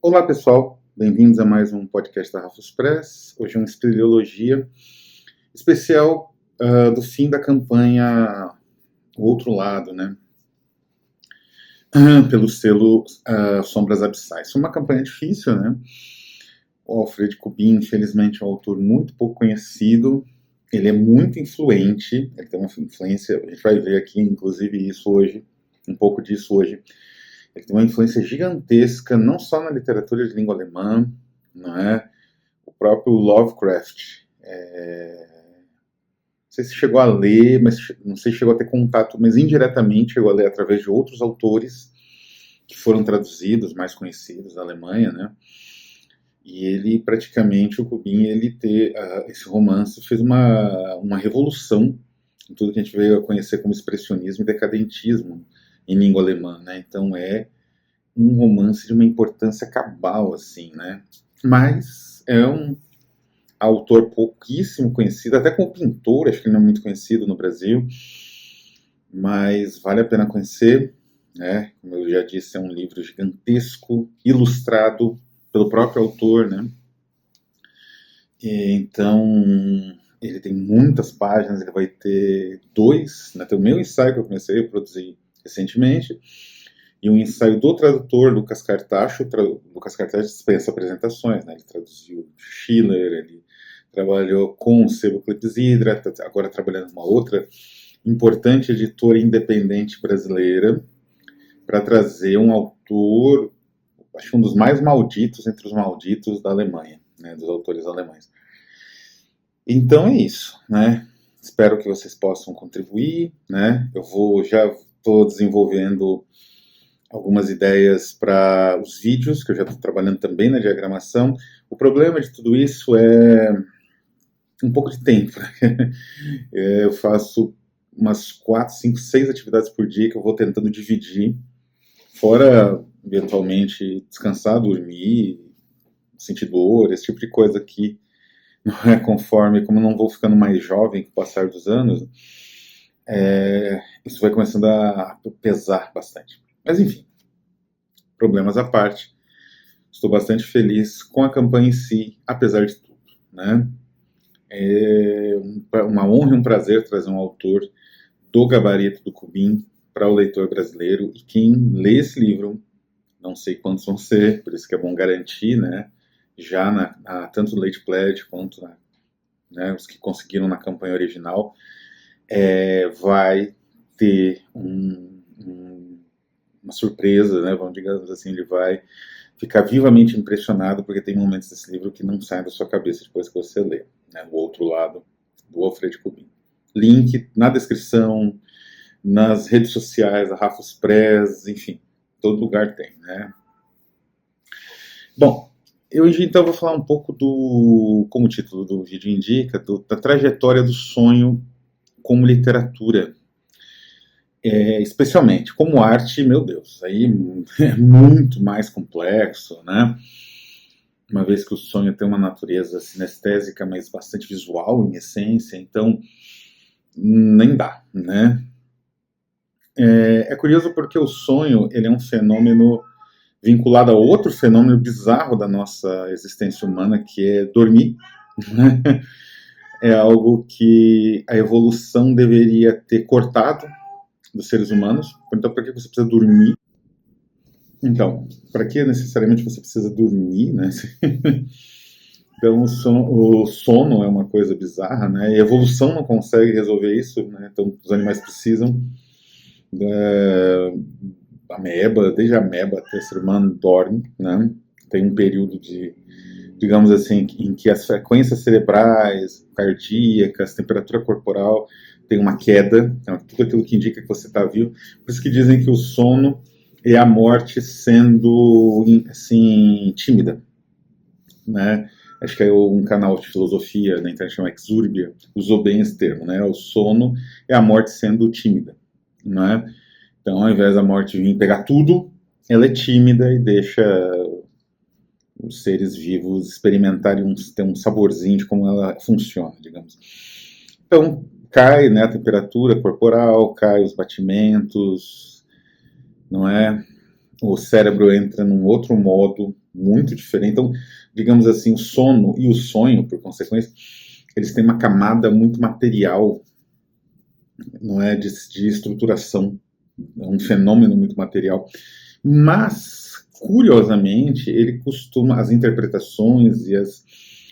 Olá pessoal, bem-vindos a mais um podcast da Rafus Press. Hoje é uma espeleologia especial do fim da campanha O Outro Lado, né? Pelo selo Sombras Abissais. Foi uma campanha difícil, né? O Alfred Kubin, infelizmente, é um autor muito pouco conhecido. Ele é muito influente, ele tem uma influência, a gente vai ver aqui, inclusive, isso hoje, um pouco disso hoje. Ele tem uma influência gigantesca, não só na literatura de língua alemã, não é? O próprio Lovecraft. Não sei se chegou a ler, mas não sei se chegou a ter contato, mas indiretamente chegou a ler através de outros autores que foram traduzidos, mais conhecidos da Alemanha, né? E ele, praticamente, o Kubin, esse romance fez uma revolução em tudo que a gente veio a conhecer como expressionismo e decadentismo em língua alemã, né? Então é um romance de uma importância cabal, assim, né? Mas é um autor pouquíssimo conhecido, até como pintor, acho que ele não é muito conhecido no Brasil, mas vale a pena conhecer, né? Como eu já disse, é um livro gigantesco, ilustrado pelo próprio autor, né? Então, ele tem muitas páginas, ele vai ter dois, né? Tem o meu ensaio que eu comecei a produzir recentemente, e um ensaio do tradutor Lucas Cartacho. Lucas Cartacho dispensa apresentações, né? Ele traduziu Schiller, ele trabalhou com o sebo Clepsidra, agora trabalhando numa outra importante editora independente brasileira, para trazer um autor, acho que um dos mais malditos entre os malditos da Alemanha, né? Dos autores alemães. Então é isso, né? Espero que vocês possam contribuir, né? Já estou desenvolvendo algumas ideias para os vídeos, que eu já estou trabalhando também na diagramação. O problema de tudo isso é um pouco de tempo. Eu faço umas 4, 5, 6 atividades por dia que eu vou tentando dividir, fora, eventualmente, descansar, dormir, sentir dor, esse tipo de coisa que não é conforme, como eu não vou ficando mais jovem com o passar dos anos, isso vai começando a pesar bastante. Mas, enfim, problemas à parte, estou bastante feliz com a campanha em si, apesar de tudo, né? É uma honra e um prazer trazer um autor do gabarito do Kubin para o leitor brasileiro, e quem lê esse livro, não sei quantos vão ser, por isso que é bom garantir, né? Já tanto no Late Pledge quanto né, os que conseguiram na campanha original, vai ter uma surpresa, né? Vamos digamos assim, ele vai ficar vivamente impressionado, porque tem momentos desse livro que não saem da sua cabeça depois que você lê, né? O Outro Lado, do Alfred Kubin. Link na descrição, nas redes sociais, a Rafus Press, enfim, todo lugar tem, né? Bom, eu hoje então vou falar um pouco como o título do vídeo indica, da trajetória do sonho como literatura. Especialmente como arte, meu Deus, aí é muito mais complexo, né? Uma vez que o sonho tem uma natureza sinestésica, mas bastante visual em essência, então nem dá, né? É curioso porque o sonho, ele é um fenômeno vinculado a outro fenômeno bizarro da nossa existência humana, que é dormir, né? É algo que a evolução deveria ter cortado dos seres humanos. Então, para que você precisa dormir? Então, para que necessariamente você precisa dormir, né? Então, o sono é uma coisa bizarra, né? E a evolução não consegue resolver isso, né? Então, os animais precisam. Desde a ameba até o ser humano dorme, né? Tem um período digamos assim, em que as frequências cerebrais, cardíacas, temperatura corporal tem uma queda, então, tudo aquilo que indica que você está vivo. Por isso que dizem que o sono é a morte sendo, assim, tímida, né? Acho que é um canal de filosofia na internet chama Exurbia, usou bem esse termo, né? O sono é a morte sendo tímida, né? Então, ao invés da morte vir pegar tudo, ela é tímida e deixa os seres vivos experimentarem ter um saborzinho de como ela funciona, digamos. Então, cai, né, a temperatura corporal, cai os batimentos, não é? o cérebro entra num outro modo muito diferente. Então, digamos assim, o sono e o sonho, por consequência, eles têm uma camada muito material, não é, de estruturação, é um fenômeno muito material. Mas, curiosamente, ele costuma, as interpretações e as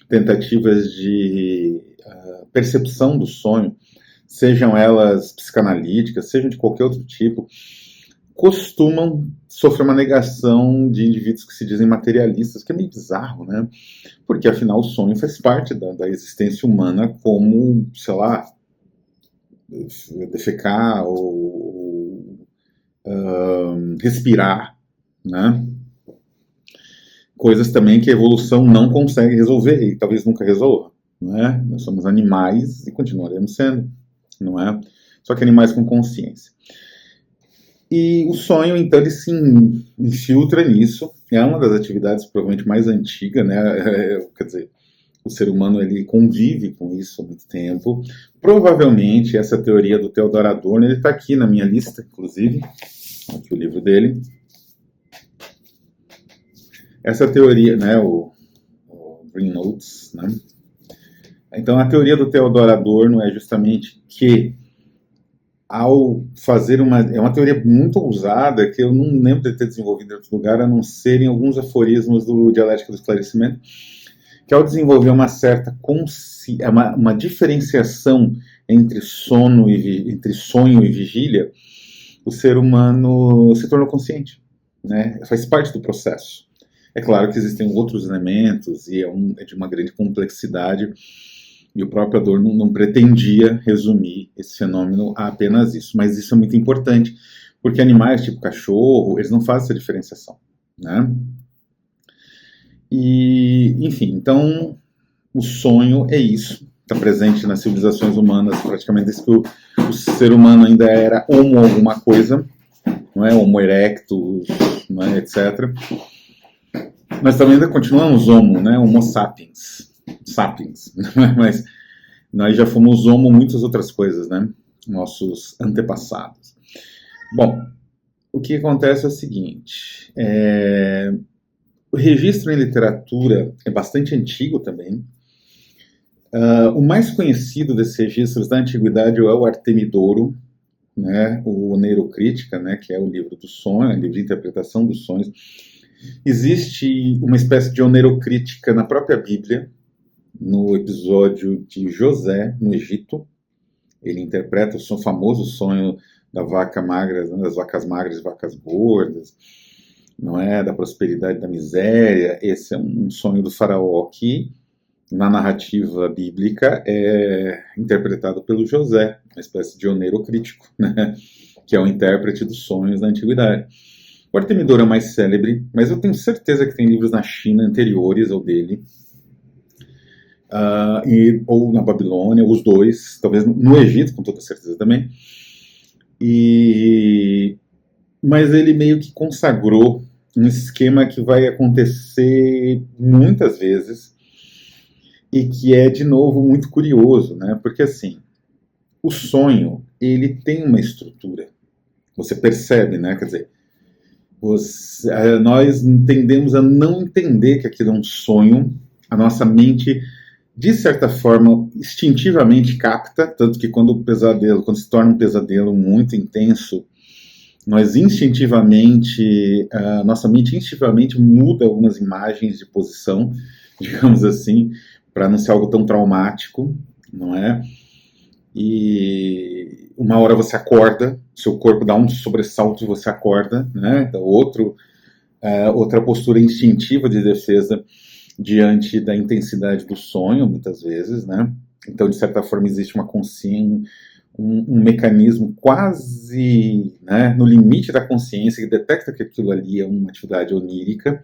tentativas de percepção do sonho, sejam elas psicanalíticas, sejam de qualquer outro tipo, costumam sofrer uma negação de indivíduos que se dizem materialistas, que é meio bizarro, né? Porque, afinal, o sonho faz parte da existência humana como, sei lá, defecar ou respirar, né? Coisas também que a evolução não consegue resolver e talvez nunca resolva, não é? Nós somos animais e continuaremos sendo, não é? Só que animais com consciência. E o sonho, então, ele se infiltra nisso. É uma das atividades provavelmente mais antigas, né? Quer dizer, o ser humano ele convive com isso há muito tempo. Provavelmente essa teoria do Theodor Adorno, ele está aqui na minha lista, inclusive, aqui o livro dele. Essa teoria, né, o Green Notes, né? Então, a teoria do Theodor Adorno é justamente que, ao fazer é uma teoria muito ousada, que eu não lembro de ter desenvolvido em outro lugar, a não ser em alguns aforismos do Dialética do Esclarecimento, que ao desenvolver uma certa uma diferenciação entre sonho e vigília, o ser humano se tornou consciente, né? Faz parte do processo. É claro que existem outros elementos e é de uma grande complexidade, e o próprio Adorno não pretendia resumir esse fenômeno a apenas isso. Mas isso é muito importante, porque animais tipo cachorro, eles não fazem essa diferenciação, né? E, enfim, então, o sonho é isso. Está presente nas civilizações humanas praticamente desde que o ser humano ainda era homo alguma coisa, não é? Homo erectus, não é? Etc. Nós também ainda continuamos homo, né? Homo sapiens. Sapiens. Mas nós já fomos homo muitas outras coisas, né? Nossos antepassados. Bom, o que acontece é o seguinte. O registro em literatura é bastante antigo também. O mais conhecido desses registros da antiguidade é o Artemidouro, né? O Oneirocrítica, né? Que é o livro do sonho, o livro de interpretação dos sonhos. Existe uma espécie de oneirocrítica na própria Bíblia, no episódio de José, no Egito. Ele interpreta o famoso sonho da vaca magra, das vacas magras e vacas gordas, não é? Da prosperidade e da miséria. Esse é um sonho do faraó que, na narrativa bíblica, é interpretado pelo José, uma espécie de oneirocrítico, né? Que é o intérprete dos sonhos da antiguidade. O Artemidouro é mais célebre, mas eu tenho certeza que tem livros na China anteriores ao dele, ou na Babilônia, os dois, talvez no Egito, com toda certeza também. Mas ele meio que consagrou um esquema que vai acontecer muitas vezes e que é, de novo, muito curioso, né? Porque, assim, o sonho, ele tem uma estrutura. Você percebe, né? Quer dizer, nós tendemos a não entender que aquilo é um sonho. A nossa mente, de certa forma, instintivamente capta, tanto que quando se torna um pesadelo muito intenso, nós nossa mente instintivamente muda algumas imagens de posição, digamos assim, para não ser algo tão traumático, não é? E uma hora você acorda, seu corpo dá um sobressalto e você acorda, né? Então, outra postura instintiva de defesa diante da intensidade do sonho, muitas vezes, né? Então, de certa forma, existe uma consciência, um mecanismo quase, né, no limite da consciência que detecta que aquilo ali é uma atividade onírica,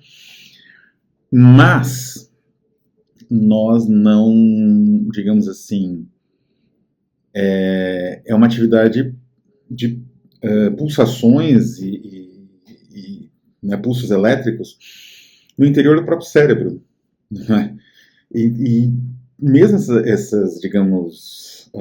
mas nós não, digamos assim, é uma atividade de pulsações né, pulsos elétricos no interior do próprio cérebro. Né? E mesmo essas digamos,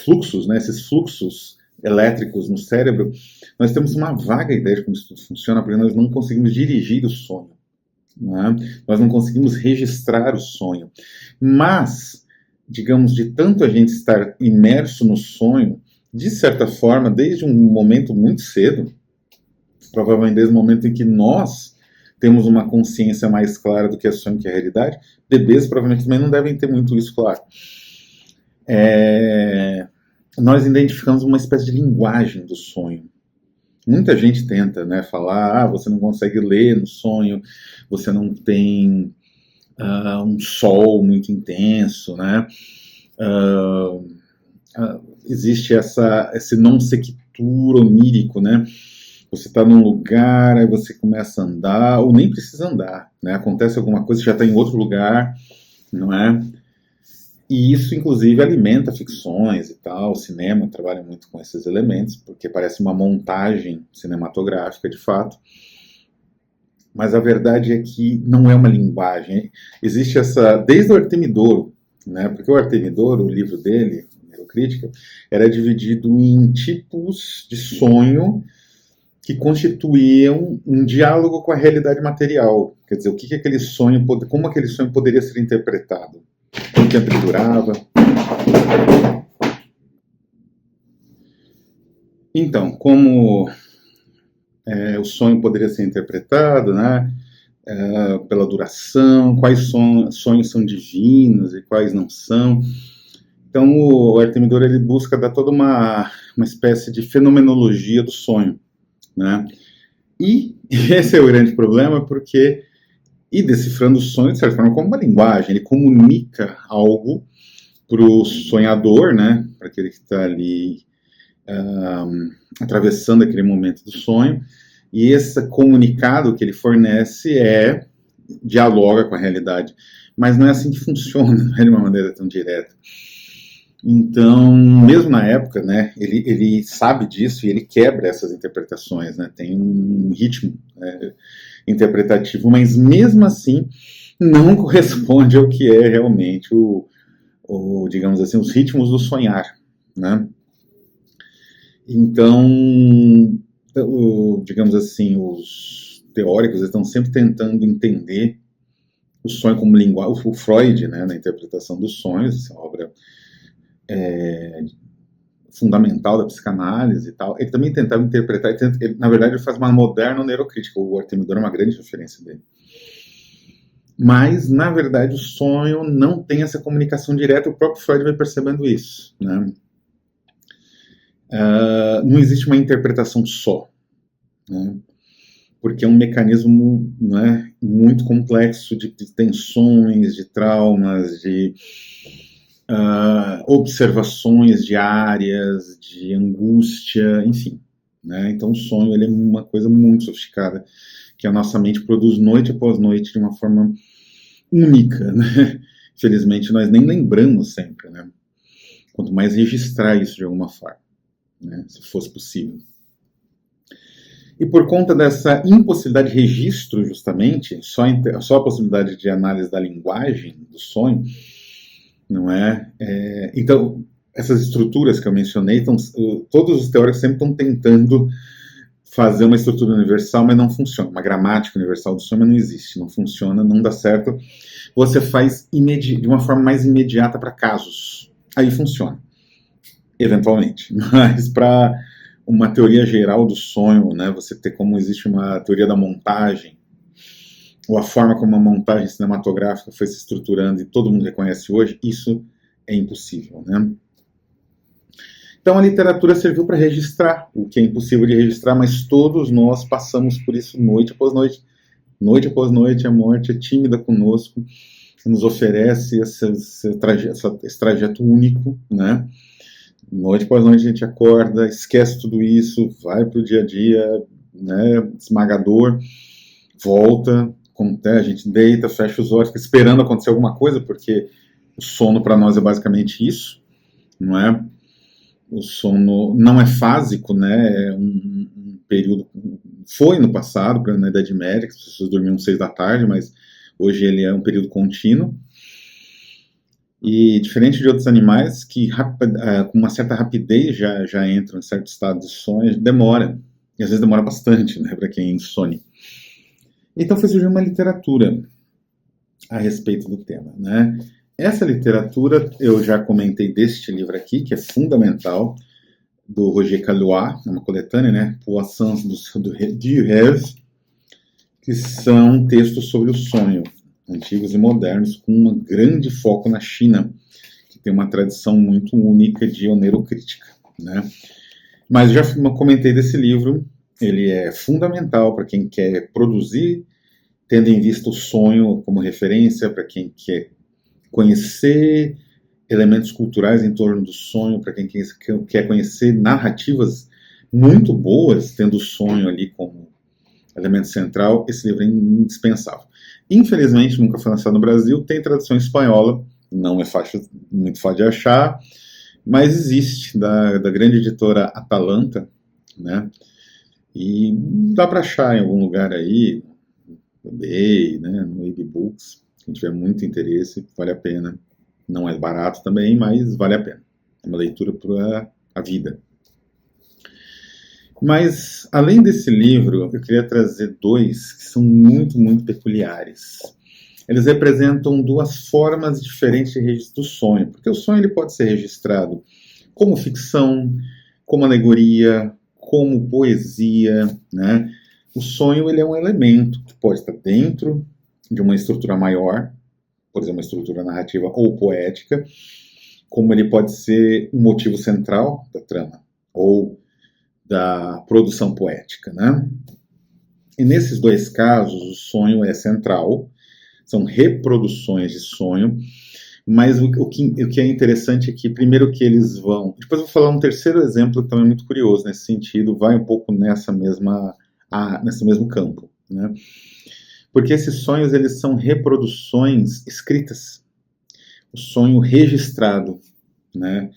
fluxos, né, esses fluxos elétricos no cérebro, nós temos uma vaga ideia de como isso tudo funciona, porque nós não conseguimos dirigir o sonho, né? Nós não conseguimos registrar o sonho. Mas, digamos, de tanto a gente estar imerso no sonho, de certa forma, desde um momento muito cedo, provavelmente desde o momento em que nós temos uma consciência mais clara do que é sonho e que é realidade, bebês provavelmente também não devem ter muito isso claro. Nós identificamos uma espécie de linguagem do sonho. Muita gente tenta, né, falar, você não consegue ler no sonho, você não tem um sol muito intenso, né? Existe esse non sequitur onírico, né? Você está num lugar, aí você começa a andar, ou nem precisa andar, né? Acontece alguma coisa, já está em outro lugar, não é? E isso, inclusive, alimenta ficções e tal. O cinema trabalha muito com esses elementos, porque parece uma montagem cinematográfica, de fato. Mas a verdade é que não é uma linguagem. Existe essa... Desde o Artemidoro, né? Porque o Artemidoro, o livro dele, Neurocrítica, era dividido em tipos de sonho que constituíam um diálogo com a realidade material. Quer dizer, o que aquele sonho, como aquele sonho poderia ser interpretado. Quanto tempo ele durava. Então, como o sonho poderia ser interpretado, né? Pela duração, quais sonhos são divinos e quais não são. Então, o Artemidoro ele busca dar toda uma espécie de fenomenologia do sonho, né? E esse é o grande problema, porque decifrando o sonho, de certa forma, como uma linguagem, ele comunica algo para o sonhador, né? Para aquele que está ali atravessando aquele momento do sonho, e esse comunicado que ele fornece dialoga com a realidade, mas não é assim que funciona, não é de uma maneira tão direta. Então, mesmo na época, né, ele sabe disso e ele quebra essas interpretações, né, tem um ritmo interpretativo, mas mesmo assim não corresponde ao que é realmente digamos assim, os ritmos do sonhar, né? Então, digamos assim, os teóricos estão sempre tentando entender o sonho como linguagem. O Freud, né, na interpretação dos sonhos, essa obra fundamental da psicanálise e tal, ele também tentava interpretar, na verdade ele faz uma moderna neurocrítica, o Artemidoro é uma grande referência dele. Mas, na verdade, o sonho não tem essa comunicação direta, o próprio Freud vai percebendo isso, né? Não existe uma interpretação só, né? Porque é um mecanismo, né, muito complexo de tensões, de traumas, de observações diárias, de angústia, enfim, né? Então o sonho ele é uma coisa muito sofisticada que a nossa mente produz noite após noite de uma forma única, né? Infelizmente nós nem lembramos sempre, né? Quanto mais registrar isso de alguma forma, né? Se fosse possível. E por conta dessa impossibilidade de registro, justamente, só a possibilidade de análise da linguagem do sonho, não é? Então, essas estruturas que eu mencionei, todos os teóricos sempre estão tentando fazer uma estrutura universal, mas não funciona. Uma gramática universal do sonho, mas não existe, não funciona, não dá certo. Você faz de uma forma mais imediata para casos. Aí funciona, eventualmente. Mas para uma teoria geral do sonho, né, você ter como existe uma teoria da montagem, ou a forma como a montagem cinematográfica foi se estruturando e todo mundo reconhece hoje, isso é impossível, né? Então a literatura serviu para registrar o que é impossível de registrar, mas todos nós passamos por isso noite após noite. Noite após noite, a morte é tímida conosco, nos oferece esse trajeto único, né? Noite após noite a gente acorda, esquece tudo isso, vai para o dia a dia, né, esmagador, volta, a gente deita, fecha os olhos, fica esperando acontecer alguma coisa, porque o sono para nós é basicamente isso, não é? O sono não é fásico, né? É um período... Foi no passado, na Idade Média, que as pessoas dormiam 6 da tarde, mas hoje ele é um período contínuo. E diferente de outros animais que com uma certa rapidez já entram em certo estado de sonho, demora. E às vezes demora bastante, né, para quem é insone. Então foi surgir uma literatura a respeito do tema, né? Essa literatura, eu já comentei deste livro aqui, que é fundamental, do Roger Caillois, uma coletânea, né? Poissons do Rêve, que são textos sobre o sonho, antigos e modernos, com um grande foco na China, que tem uma tradição muito única de onerocrítica, né? Mas já comentei desse livro, ele é fundamental para quem quer produzir, tendo em vista o sonho como referência, para quem quer conhecer elementos culturais em torno do sonho, para quem quer conhecer narrativas muito boas, tendo o sonho ali como elemento central, esse livro é indispensável. Infelizmente, nunca foi lançado no Brasil, tem tradução espanhola, não é muito fácil de achar, mas existe, da grande editora Atalanta, né? E dá para achar em algum lugar aí, no eBay, né, no eBooks, quem tiver muito interesse, vale a pena. Não é barato também, mas vale a pena. É uma leitura para a vida. Mas, além desse livro, eu queria trazer dois que são muito, muito peculiares. Eles representam duas formas diferentes de registro do sonho, porque o sonho ele pode ser registrado como ficção, como alegoria, como poesia, né? O sonho ele é um elemento que pode estar dentro de uma estrutura maior, por exemplo, uma estrutura narrativa ou poética, como ele pode ser um motivo central da trama, ou da produção poética, né? E nesses dois casos, o sonho é central, são reproduções de sonho, mas o que é interessante é que, primeiro que eles vão... Depois eu vou falar um terceiro exemplo que também é muito curioso nesse sentido, vai um pouco nesse mesmo campo, né? Porque esses sonhos, eles são reproduções escritas, o sonho registrado, né?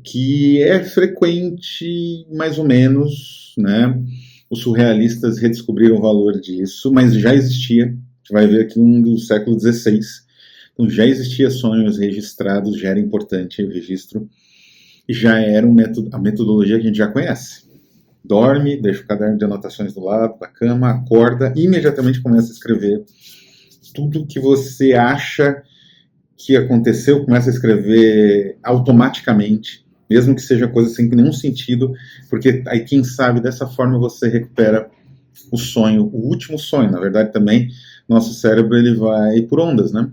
Que é frequente, mais ou menos, né? Os surrealistas redescobriram o valor disso, mas já existia. A gente vai ver aqui um do século XVI. Então já existia sonhos registrados, já era importante o registro, e já era a metodologia que a gente já conhece. Dorme, deixa o caderno de anotações do lado da cama, acorda, imediatamente começa a escrever tudo que você acha que aconteceu, começa a escrever automaticamente, mesmo que seja coisa sem nenhum sentido, porque aí, quem sabe, dessa forma você recupera o sonho, o último sonho. Na verdade, também, nosso cérebro ele vai por ondas, né?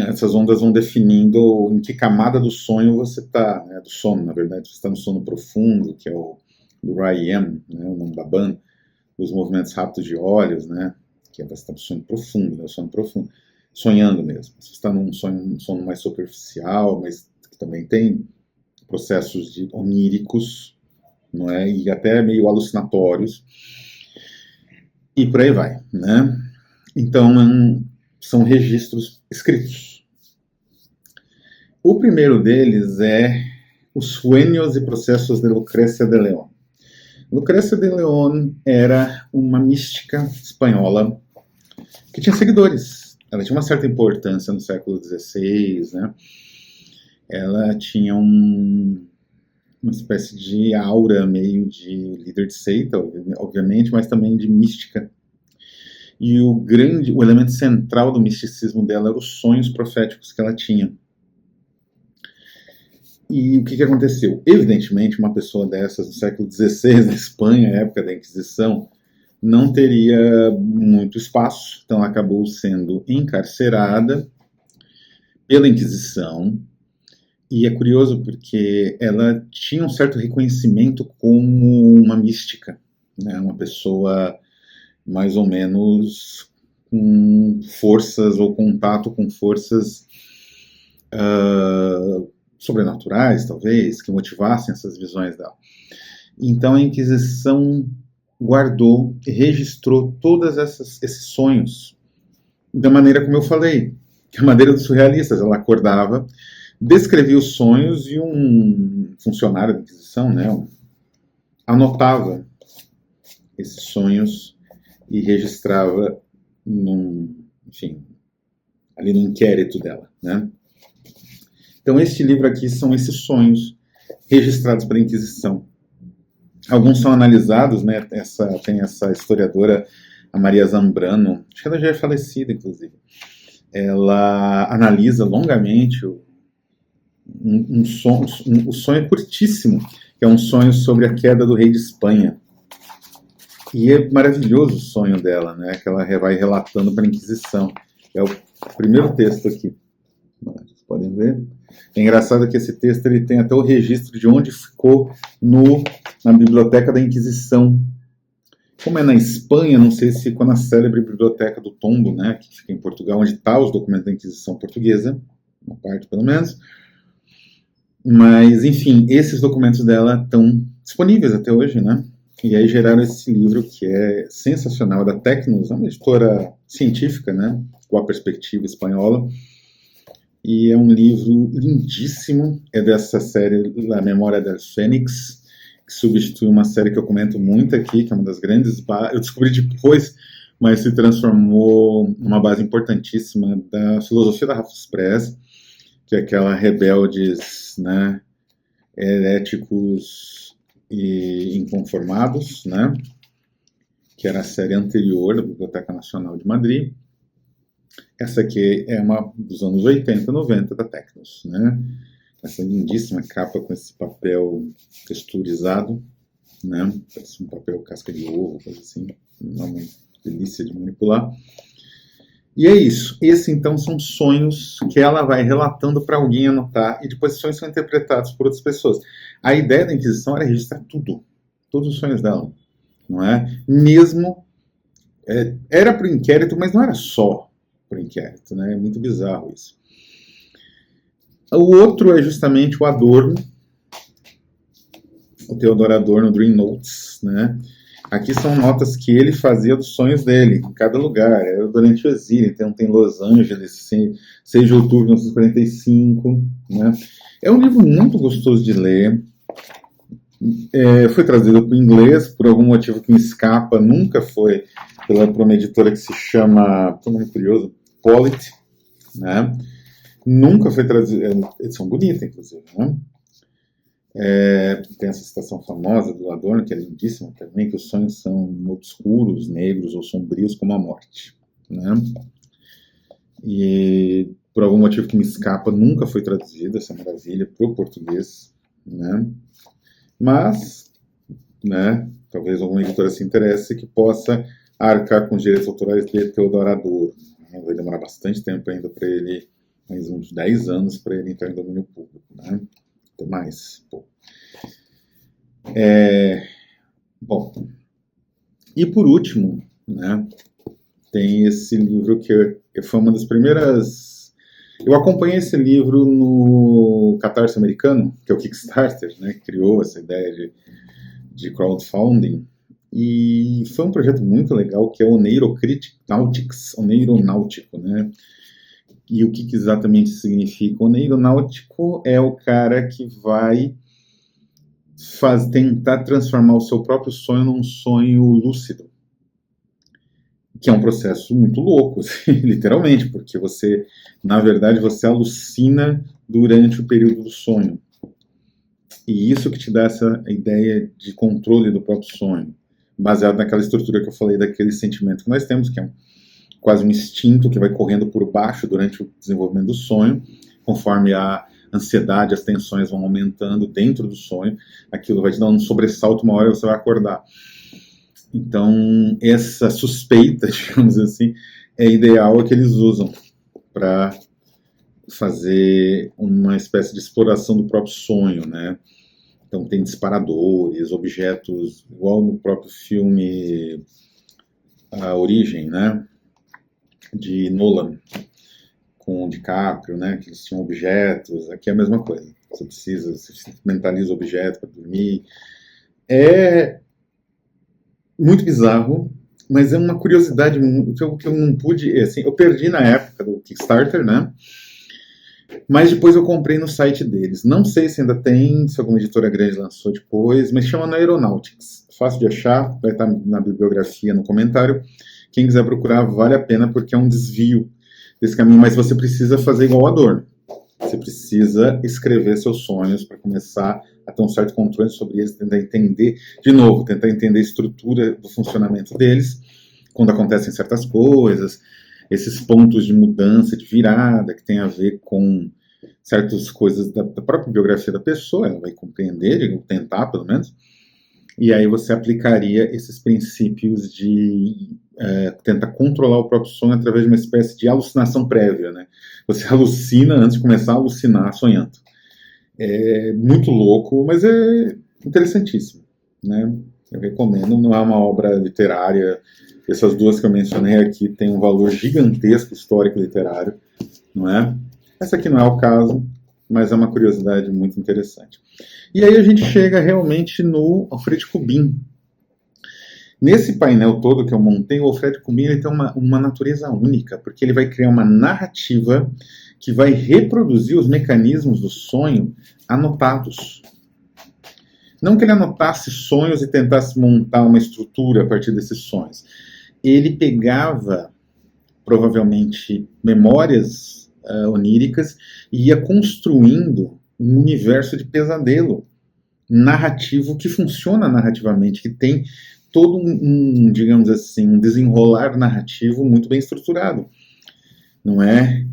Essas ondas vão definindo em que camada do sonho você está, né? Do sono, na verdade. Você está no sono profundo, que é o do REM, né? O nome da banda, os movimentos rápidos de olhos, né? Que você está no sono profundo, né? O sono profundo. Sonhando mesmo. Se você está num sono mais superficial, mas que também tem processos oníricos, não é? E até meio alucinatórios, e por aí vai, né? Então, são registros escritos. O primeiro deles é Os Sueños e Processos de Lucrécia de León. Lucrécia de León era uma mística espanhola que tinha seguidores. Ela tinha uma certa importância no século XVI, né? Ela tinha uma espécie de aura meio de líder de seita, obviamente, mas também de mística. E o elemento central do misticismo dela eram os sonhos proféticos que ela tinha. E o que aconteceu? Evidentemente, uma pessoa dessas no século XVI, na Espanha, época da Inquisição, não teria muito espaço, então ela acabou sendo encarcerada pela Inquisição. E é curioso porque ela tinha um certo reconhecimento como uma mística, né? Uma pessoa mais ou menos com forças ou contato com forças sobrenaturais, talvez, que motivassem essas visões dela. Então a Inquisição guardou e registrou todos esses sonhos da maneira como eu falei, que é a maneira dos surrealistas. Ela acordava, descrevia os sonhos e um funcionário da Inquisição, né, anotava esses sonhos e registrava ali no inquérito dela, né? Então, este livro aqui são esses sonhos registrados pela Inquisição. Alguns são analisados, né? Tem essa historiadora, a Maria Zambrano, acho que ela já é falecida, inclusive. Ela analisa longamente o sonho curtíssimo, que é um sonho sobre a queda do rei de Espanha. E é maravilhoso o sonho dela, né? Que ela vai relatando para a Inquisição. É o primeiro texto aqui. Vocês podem ver. É engraçado que esse texto ele tem até o registro de onde ficou na Biblioteca da Inquisição. Como é na Espanha, não sei se ficou na célebre Biblioteca do Tombo, né, que fica em Portugal, onde está os documentos da Inquisição portuguesa, uma parte pelo menos. Mas, enfim, esses documentos dela estão disponíveis até hoje, né? E aí geraram esse livro que é sensacional, da Tecnos, uma editora científica, né, com a perspectiva espanhola. E é um livro lindíssimo, é dessa série La Memória del Fênix, que substitui uma série que eu comento muito aqui, que é uma das grandes bases, eu descobri depois, mas se transformou numa base importantíssima da filosofia da Raffles Press, que é aquela rebeldes, né, heréticos e inconformados, né, que era a série anterior da Biblioteca Nacional de Madrid. Essa aqui é uma dos anos 80, 90 da Tecnos, né? Essa lindíssima capa com esse papel texturizado, né? Parece um papel casca de ovo, coisa assim, uma delícia de manipular. E é isso. Esses, então, são sonhos que ela vai relatando para alguém anotar, e depois os sonhos são interpretados por outras pessoas. A ideia da Inquisição era registrar tudo, todos os sonhos dela, não é? Mesmo, era para o inquérito, mas não era só para o inquérito, né? É muito bizarro isso. O outro é justamente o Adorno, o Theodor Adorno, Dream Notes, né? Aqui são notas que ele fazia dos sonhos dele, em cada lugar. Era durante o exílio, então tem Los Angeles, 6 de outubro de 1945, né? É um livro muito gostoso de ler. Foi traduzido para o inglês, por algum motivo que me escapa, nunca foi por uma editora que se chama, estou muito curioso, Polity, né? Nunca foi traduzido, é uma edição bonita, inclusive, né? Tem essa citação famosa do Adorno, que é lindíssima também, que os sonhos são obscuros, negros ou sombrios como a morte, né? E por algum motivo que me escapa, nunca foi traduzida essa maravilha para o português, né? Mas, né, talvez alguma editora se interesse que possa arcar com os direitos autorais de Theodor Adorno. Vai demorar bastante tempo ainda para ele, mais uns 10 anos para ele entrar em domínio público, né? Até mais. Bom, e por último, né, tem esse livro que foi uma das primeiras... Eu acompanhei esse livro no Catarse americano, que é o Kickstarter, né, que criou essa ideia de crowdfunding, e foi um projeto muito legal, que é o Oneironáutico, né? E o que exatamente significa? O oneironáutico é o cara que vai tentar transformar o seu próprio sonho num sonho lúcido, que é um processo muito louco, assim, literalmente, porque você, na verdade, você alucina durante o período do sonho. E isso que te dá essa ideia de controle do próprio sonho, baseado naquela estrutura que eu falei, daquele sentimento que nós temos, que é quase um instinto que vai correndo por baixo durante o desenvolvimento do sonho, conforme a ansiedade, as tensões vão aumentando dentro do sonho, aquilo vai te dar um sobressalto, uma hora você vai acordar. Então, essa suspeita, digamos assim, é ideal que eles usam para fazer uma espécie de exploração do próprio sonho, né? Então tem disparadores, objetos, igual no próprio filme A Origem, né, de Nolan, com o DiCaprio, né, que eles tinham objetos. Aqui é a mesma coisa, você mentaliza o objeto para dormir. É muito bizarro, mas é uma curiosidade que eu não pude, assim, eu perdi na época do Kickstarter, né, mas depois eu comprei no site deles. Não sei se ainda tem, se alguma editora grande lançou depois, mas chama Aeronautics. Fácil de achar, vai estar na bibliografia, no comentário. Quem quiser procurar, vale a pena, porque é um desvio desse caminho, mas você precisa fazer igual a Adorno. Você precisa escrever seus sonhos para começar a ter um certo controle sobre eles, tentar entender, de novo, tentar entender a estrutura do funcionamento deles, quando acontecem certas coisas, esses pontos de mudança, de virada, que tem a ver com certas coisas da própria biografia da pessoa, ela vai compreender, ou tentar pelo menos, e aí você aplicaria esses princípios de tentar controlar o próprio sonho através de uma espécie de alucinação prévia, né? Você alucina antes de começar a alucinar sonhando. É muito louco, mas é interessantíssimo, né? Eu recomendo, não é uma obra literária. Essas duas que eu mencionei aqui têm um valor gigantesco histórico literário, não é? Essa aqui não é o caso, mas é uma curiosidade muito interessante. E aí a gente chega realmente no Alfred Kubin. Nesse painel todo que eu montei, o Alfred Kubin ele tem uma natureza única, porque ele vai criar uma narrativa que vai reproduzir os mecanismos do sonho anotados. Não que ele anotasse sonhos e tentasse montar uma estrutura a partir desses sonhos. Ele pegava, provavelmente, memórias oníricas e ia construindo um universo de pesadelo narrativo que funciona narrativamente, que tem todo digamos assim, um desenrolar narrativo muito bem estruturado. Não é?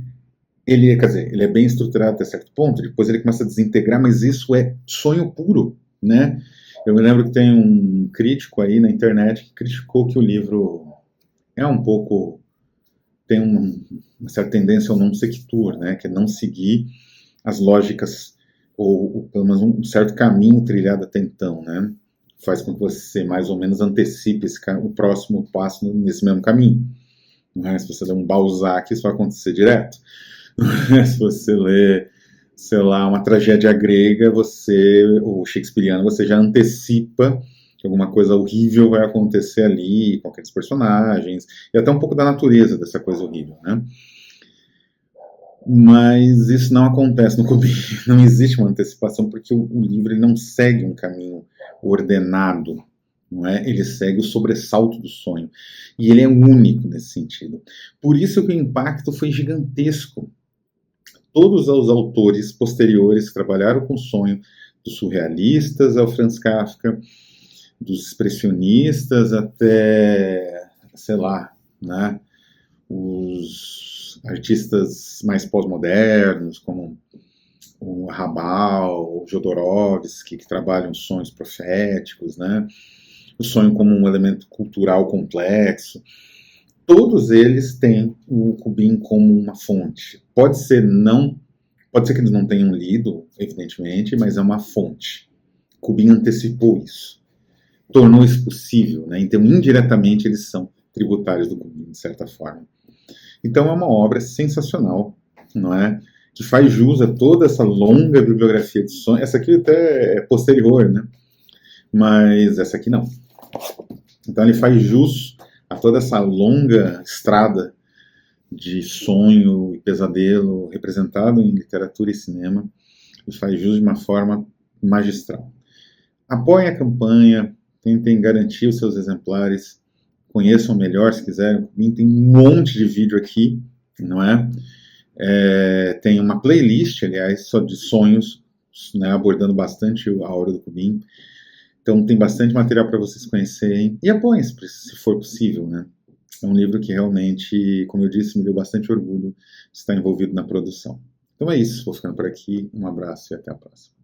Quer dizer, ele é bem estruturado até certo ponto, depois ele começa a desintegrar, mas isso é sonho puro, né? Eu me lembro que tem um crítico aí na internet que criticou que o livro é um pouco... tem uma certa tendência ao non sequitur, né? Que é não seguir as lógicas, ou pelo menos um certo caminho trilhado até então, né? Faz com que você mais ou menos antecipe o próximo passo nesse mesmo caminho. Não é? Se você ler um Balzac, isso vai acontecer direto. Se você ler, sei lá, uma tragédia grega, ou shakespeariana, você já antecipa que alguma coisa horrível vai acontecer ali, com aqueles personagens, e até um pouco da natureza dessa coisa horrível, né? Mas isso não acontece no Kubin, não existe uma antecipação, porque o livro ele não segue um caminho ordenado, não é? Ele segue o sobressalto do sonho, e ele é único nesse sentido. Por isso que o impacto foi gigantesco. Todos os autores posteriores que trabalharam com o sonho, dos surrealistas ao Franz Kafka, dos expressionistas até, sei lá, né, os artistas mais pós-modernos, como o Raval, o Jodorowsky, que trabalham sonhos proféticos, né, o sonho como um elemento cultural complexo. Todos eles têm o Kubin como uma fonte. Pode ser que eles não tenham lido, evidentemente, mas é uma fonte. Kubin antecipou isso, tornou isso possível, né? Então, indiretamente, eles são tributários do Kubin, de certa forma. Então, é uma obra sensacional, não é? Que faz jus a toda essa longa bibliografia de sonhos. Essa aqui até é posterior, né? Mas essa aqui não. Então, ele faz jus a toda essa longa estrada de sonho e pesadelo representado em literatura e cinema, e faz jus de uma forma magistral. Apoiem a campanha, tentem garantir os seus exemplares, conheçam melhor se quiserem. Tem um monte de vídeo aqui, não é? Tem uma playlist, aliás, só de sonhos, né, abordando bastante a obra do Kubin. Então tem bastante material para vocês conhecerem. E apoiem se for possível, né? É um livro que realmente, como eu disse, me deu bastante orgulho de estar envolvido na produção. Então é isso, vou ficando por aqui. Um abraço e até a próxima.